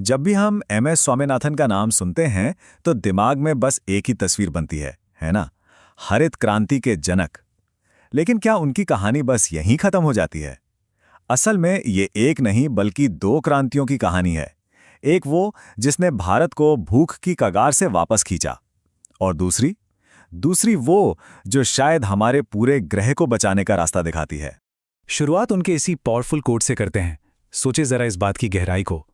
जब भी हम एम.एस. स्वामीनाथन का नाम सुनते हैं तो दिमाग में बस एक ही तस्वीर बनती है ना? हरित क्रांति के जनक। लेकिन क्या उनकी कहानी बस यहीं खत्म हो जाती है? असल में ये एक नहीं बल्कि दो क्रांतियों की कहानी है। एक वो जिसने भारत को भूख की कगार से वापस खींचा, और दूसरी दूसरी वो जो शायद हमारे पूरे ग्रह को बचाने का रास्ता दिखाती है। शुरुआत उनके इसी पावरफुल कोट से करते हैं। सोचे जरा इस बात की गहराई को।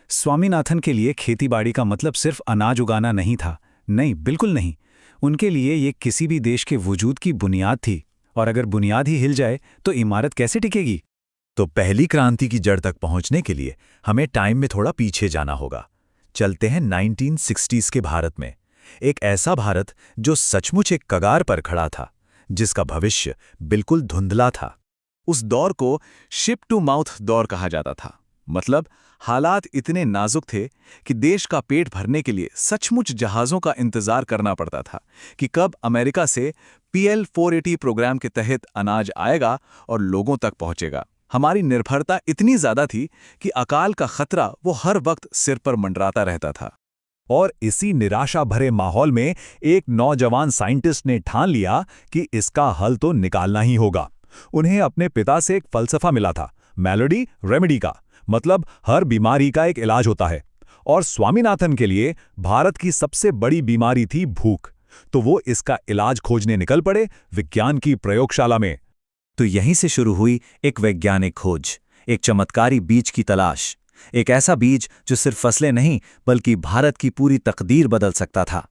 स्वामीनाथन के लिए खेतीबाड़ी का मतलब सिर्फ अनाज उगाना नहीं था। नहीं, बिल्कुल नहीं। उनके लिए ये किसी भी देश के वजूद की बुनियाद थी, और अगर बुनियाद ही हिल जाए तो इमारत कैसे टिकेगी? तो पहली क्रांति की जड़ तक पहुंचने के लिए हमें टाइम में थोड़ा पीछे जाना होगा। चलते हैं 1960s के भारत में। एक ऐसा भारत जो सचमुच एक कगार पर खड़ा था, जिसका भविष्य बिल्कुल धुंधला था। उस दौर को शिप टू माउथ दौर कहा जाता था। मतलब हालात इतने नाजुक थे कि देश का पेट भरने के लिए सचमुच जहाज़ों का इंतजार करना पड़ता था कि कब अमेरिका से PL 480 प्रोग्राम के तहत अनाज आएगा और लोगों तक पहुंचेगा। हमारी निर्भरता इतनी ज्यादा थी कि अकाल का खतरा वो हर वक्त सिर पर मंडराता रहता था। और इसी निराशा भरे माहौल में एक नौजवान साइंटिस्ट ने ठान लिया कि इसका हल तो निकालना ही होगा। उन्हें अपने पिता से एक फलसफा मिला था, मेलोडी रेमेडी का, मतलब हर बीमारी का एक इलाज होता है। और स्वामीनाथन के लिए भारत की सबसे बड़ी बीमारी थी भूख, तो वो इसका इलाज खोजने निकल पड़े विज्ञान की प्रयोगशाला में। तो यहीं से शुरू हुई एक वैज्ञानिक खोज, एक चमत्कारी बीज की तलाश, एक ऐसा बीज जो सिर्फ फसलें नहीं बल्कि भारत की पूरी तकदीर बदल सकता था।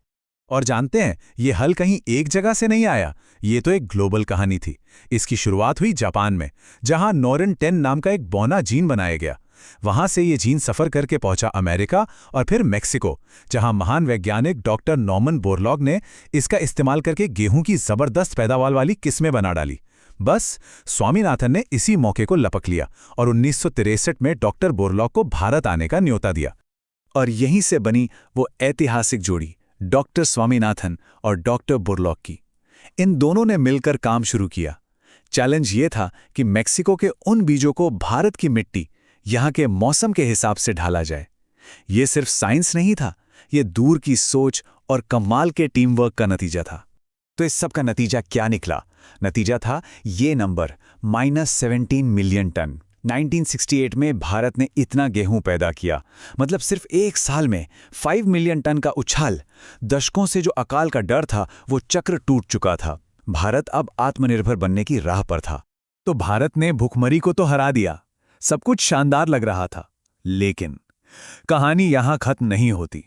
और जानते हैं, ये हल कहीं एक जगह से नहीं आया। ये तो एक ग्लोबल कहानी थी। इसकी शुरुआत हुई जापान में, जहां नॉरन 10 नाम का एक बौना जीन बनाया गया। वहां से ये जीन सफर करके पहुंचा अमेरिका और फिर मेक्सिको, जहां महान वैज्ञानिक डॉक्टर नॉर्मन बोरलॉग ने इसका इस्तेमाल करके गेहूं की जबरदस्त पैदावार वाली किस्में बना डाली। बस स्वामीनाथन ने इसी मौके को लपक लिया और 1963 में डॉक्टर बोरलॉग को भारत आने का न्योता दिया। और यहीं से बनी वो ऐतिहासिक जोड़ी, डॉक्टर स्वामीनाथन और डॉक्टर बोरलॉग की। इन दोनों ने मिलकर काम शुरू किया। चैलेंज ये था कि मेक्सिको के उन बीजों को भारत की मिट्टी, यहाँ के मौसम के हिसाब से ढाला जाए। ये सिर्फ साइंस नहीं था, ये दूर की सोच और कमाल के टीम वर्क का नतीजा था। तो इस सब का नतीजा क्या निकला? नतीजा था ये नंबर, -17 मिलियन टन। 1968 में भारत ने इतना गेहूं पैदा किया, मतलब सिर्फ एक साल में 5 मिलियन टन का उछाल। दशकों से जो अकाल का डर था वो चक्र टूट चुका था। भारत अब आत्मनिर्भर बनने की राह पर था। तो भारत ने भुखमरी को तो हरा दिया, सब कुछ शानदार लग रहा था। लेकिन कहानी यहां खत्म नहीं होती।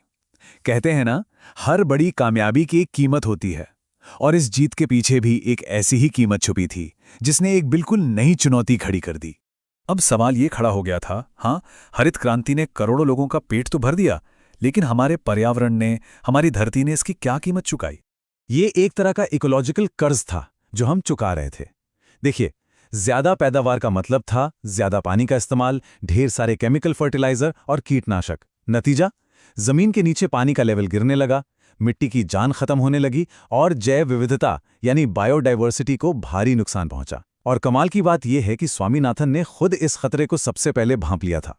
कहते हैं ना, हर बड़ी कामयाबी की एक कीमत होती है, और इस जीत के पीछे भी एक ऐसी ही कीमत छुपी थी जिसने एक बिल्कुल नई चुनौती खड़ी कर दी। अब सवाल ये खड़ा हो गया था, हाँ, हरित क्रांति ने करोड़ों लोगों का पेट तो भर दिया, लेकिन हमारे पर्यावरण ने, हमारी धरती ने इसकी क्या कीमत चुकाई? ये एक तरह का इकोलॉजिकल कर्ज था जो हम चुका रहे थे। देखिए, ज्यादा पैदावार का मतलब था ज्यादा पानी का इस्तेमाल, ढेर सारे केमिकल फर्टिलाइजर और कीटनाशक। नतीजा, जमीन के नीचे पानी का लेवल गिरने लगा, मिट्टी की जान खत्म होने लगी और जैव विविधता यानी बायोडाइवर्सिटी को भारी नुकसान पहुंचा। और कमाल की बात यह है कि स्वामीनाथन ने खुद इस खतरे को सबसे पहले भांप लिया था।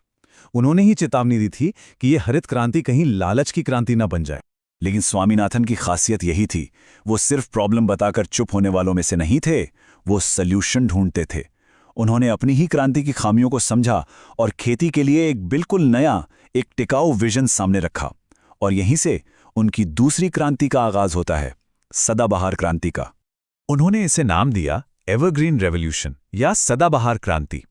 उन्होंने ही चेतावनी दी थी कि यह हरित क्रांति कहीं लालच की क्रांति न बन जाए। लेकिन स्वामीनाथन की खासियत यही थी, वो सिर्फ प्रॉब्लम बताकर चुप होने वालों में से नहीं थे, वो सल्यूशन ढूंढते थे। उन्होंने अपनी ही क्रांति की खामियों को समझा और खेती के लिए एक बिल्कुल नया, एक टिकाऊ विजन सामने रखा। और यहीं से उनकी दूसरी क्रांति का आगाज होता है, सदाबहार क्रांति का। उन्होंने इसे नाम दिया एवरग्रीन रेवोल्यूशन या सदाबहार क्रांति।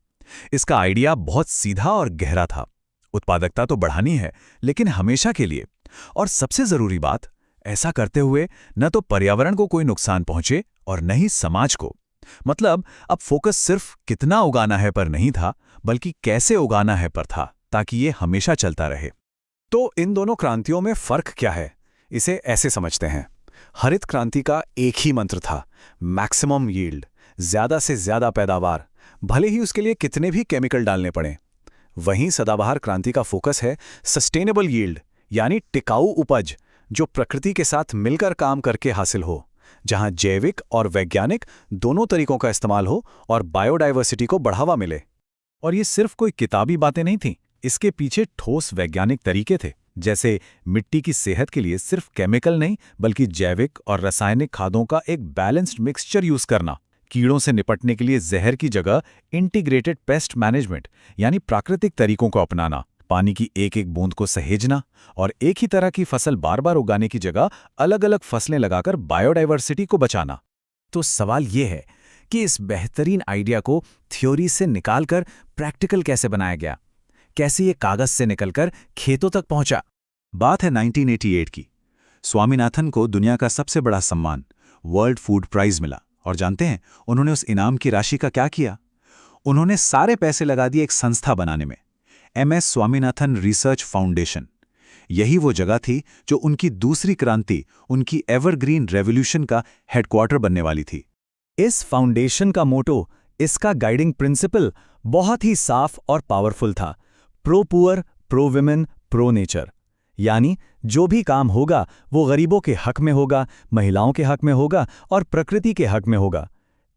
इसका आइडिया बहुत सीधा और गहरा था। उत्पादकता तो बढ़ानी है, लेकिन हमेशा के लिए। और सबसे जरूरी बात, ऐसा करते हुए न तो पर्यावरण को कोई नुकसान पहुंचे और न ही समाज को। मतलब अब फोकस सिर्फ कितना उगाना है पर नहीं था, बल्कि कैसे उगाना है पर था, ताकि ये हमेशा चलता रहे। तो इन दोनों क्रांतियों में फर्क क्या है? इसे ऐसे समझते हैं। हरित क्रांति का एक ही मंत्र था, मैक्सिमम यील्ड, ज्यादा से ज्यादा पैदावार, भले ही उसके लिए कितने भी केमिकल डालने पड़े। वहीं सदाबहार क्रांति का फोकस है सस्टेनेबल यील्ड, यानी टिकाऊ उपज, जो प्रकृति के साथ मिलकर काम करके हासिल हो, जहां जैविक और वैज्ञानिक दोनों तरीकों का इस्तेमाल हो और बायोडाइवर्सिटी को बढ़ावा मिले। और ये सिर्फ कोई किताबी बातें नहीं थीं, इसके पीछे ठोस वैज्ञानिक तरीके थे, जैसे मिट्टी की सेहत के लिए सिर्फ केमिकल नहीं बल्कि जैविक और रासायनिक खादों का एक बैलेंस्ड मिक्सचर यूज करना, कीड़ों से निपटने के लिए जहर की जगह इंटीग्रेटेड पेस्ट मैनेजमेंट यानी प्राकृतिक तरीकों को अपनाना, पानी की एक एक बूंद को सहेजना और एक ही तरह की फसल बार बार उगाने की जगह अलग अलग फसलें लगाकर बायोडाइवर्सिटी को बचाना। तो सवाल ये है कि इस बेहतरीन आइडिया को थ्योरी से निकालकर प्रैक्टिकल कैसे बनाया गया, कैसे ये कागज से निकलकर खेतों तक पहुंचा। बात है 1988 की। स्वामीनाथन को दुनिया का सबसे बड़ा सम्मान वर्ल्ड फूड प्राइज मिला, और जानते हैं उन्होंने उस इनाम की राशि का क्या किया? उन्होंने सारे पैसे लगा दिए एक संस्था बनाने में, MS स्वामीनाथन रिसर्च फाउंडेशन। यही वो जगह थी जो उनकी दूसरी क्रांति, उनकी एवरग्रीन रेवोल्यूशन का हेडक्वार्टर बनने वाली थी। इस फाउंडेशन का मोटो, इसका गाइडिंग प्रिंसिपल बहुत ही साफ और पावरफुल था, pro poor, pro women, pro nature. यानी जो भी काम होगा वो गरीबों के हक में होगा, महिलाओं के हक में होगा और प्रकृति के हक में होगा।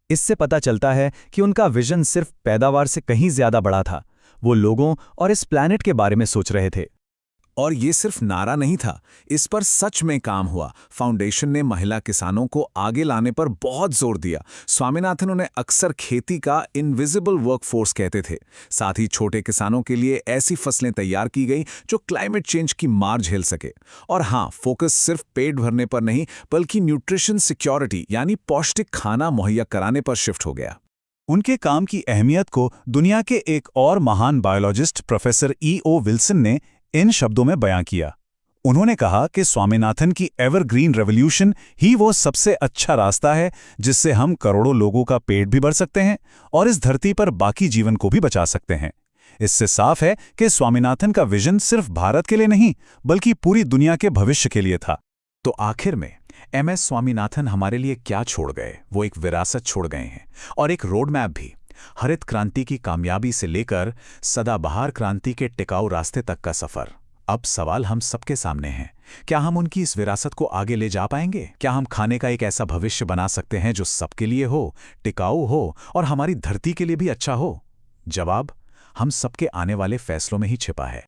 इससे पता चलता है कि उनका विजन सिर्फ पैदावार से कहीं ज्यादा बड़ा था। वो लोगों और इस प्लैनेट के बारे में सोच रहे थे। और ये सिर्फ नारा नहीं था, इस पर सच में काम हुआ। फाउंडेशन ने महिला किसानों को आगे लाने पर बहुत जोर दिया। स्वामीनाथन उन्हें अक्सर खेती का इनविजिबल वर्कफोर्स कहते थे। साथ ही छोटे किसानों के लिए ऐसी फसलें तैयार की गई जो क्लाइमेट चेंज की मार झेल सके। और हाँ, फोकस सिर्फ पेट भरने पर नहीं बल्कि न्यूट्रिशन सिक्योरिटी यानी पौष्टिक खाना मुहैया कराने पर शिफ्ट हो गया। उनके काम की अहमियत को दुनिया के एक और महान बायोलॉजिस्ट प्रोफेसर E.O. विल्सन ने इन शब्दों में बयां किया। उन्होंने कहा कि स्वामीनाथन की एवरग्रीन रेवोल्यूशन ही वो सबसे अच्छा रास्ता है जिससे हम करोड़ों लोगों का पेट भी भर सकते हैं और इस धरती पर बाकी जीवन को भी बचा सकते हैं। इससे साफ है कि स्वामीनाथन का विजन सिर्फ भारत के लिए नहीं बल्कि पूरी दुनिया के भविष्य के लिए था। तो आखिर में MS स्वामीनाथन हमारे लिए क्या छोड़ गए? वो एक विरासत छोड़ गए हैं और एक रोड मैप भी। हरित क्रांति की कामयाबी से लेकर सदाबहार क्रांति के टिकाऊ रास्ते तक का सफर। अब सवाल हम सबके सामने है, क्या हम उनकी इस विरासत को आगे ले जा पाएंगे? क्या हम खाने का एक ऐसा भविष्य बना सकते हैं जो सबके लिए हो, टिकाऊ हो और हमारी धरती के लिए भी अच्छा हो? जवाब हम सबके आने वाले फैसलों में ही छिपा है।